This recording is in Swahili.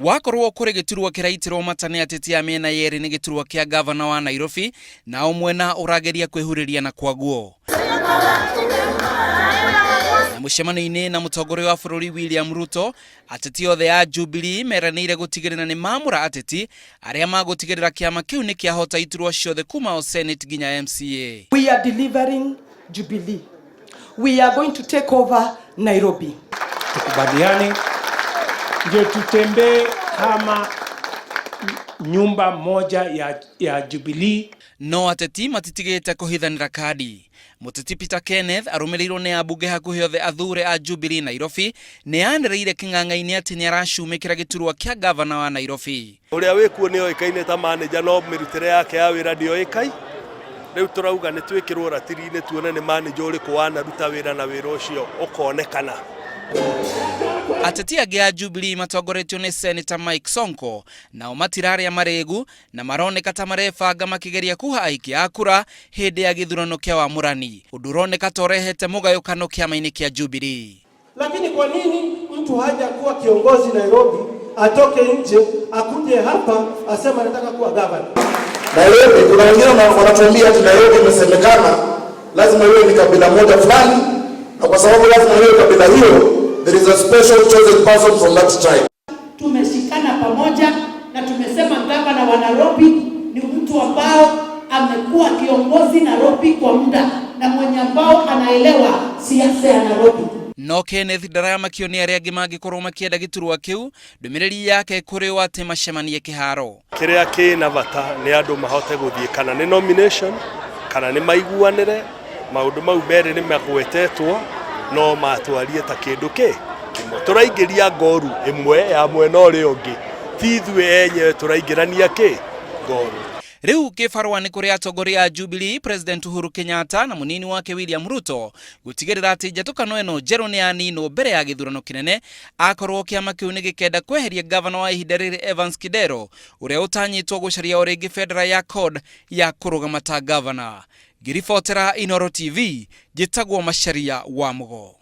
Wakorwo kuri giturwa kiraitirwo matane ateti a mena yeri ni giturwa kia governor wa Nairobi na umwena urageria kwihuriria na kwaguo. Na mucemano-ini na mutongoria wa bururi William Ruto, ateti othe a Jubilee meranire gutigirira ni mamura ateti aria magutigirira kiama kiu ni kiahota iturwa ciothe kuma o Senate ginya MCA. We are delivering Jubilee. We are going to take over Nairobi. Tukubaliane ndio tutembee kama nyumba moja ya Jubilee. No ateti matitigite kuhithanira kadi. Muteti Peter Kenneth arumirirwo ni abunge hakuhi othe athure a Jubilee Nairobi ni anireire king'ang'a-ini ati ni aracumikira giturwa kia governor wa Nairobi. Uria wikuo ni oikaine ta manager no mirutire yake ya wira ndio oikai. Riu turauga ni twikirwo ratiri-ini tuone ni manager uriku wanaruta wira na wira ucio ukonekana. Ateti age a Jubilee matongoretio ni Senator Mike Sonko na matiraria maregu na maroneka ta marebanga makigeria kuha aiki a kura hindi ya githurano kia wamurani. Undu uroneka ta urehete mugayukano kiama-ini kia Jubilee. Lakini kwa nini mtu haja kuwa kiongozi Nairobi atoke nje akuje hapa asema anataka kuwa governor? Nairobi kuna wengine wanatuambia ati Nairobi imesemekana lazima iwe ni kabila moja fulani, na kwa sababu lazima iwe kabila hiyo, there is a special chosen person from that tribe. Tumeshikana pamoja na tumesema gavana wa Nairobi ni mtu ambao amekuwa kiongozi Nairobi kwa muda na mwenye ambao anaelewa siasa ya Nairobi. No Kenneth ndaramakio ni aria angi mangikorwo makienda giturwa kiu ndumiriri yake kuri o ati macemanie kiharo. Kiria kina bata ni andu mahote guthie kana ni nomination kana ni maiguanire maundu mau meri ni magwetetwo no matwarie ta kindu ki kimwe turaingiria ngoru imwe ya mwena uri ungi tithwe enye turaingirania ki ngoru. Riu kibarua ni kuri atongoria a Jubilee President Uhuru Kenyatta na munini wake William Ruto gutigirira ati njatukano eno njeru ni anino mbere ya githurano kinene akorwo kiama kiu ni gikenda kweheria governor wa ihinda riri Evans Kidero uria utanyitwo gucaria o ringi federal ya code ya kurugama ta governor. Ngiribotera Inooro TV, njitagwo Macharia wa Mugo.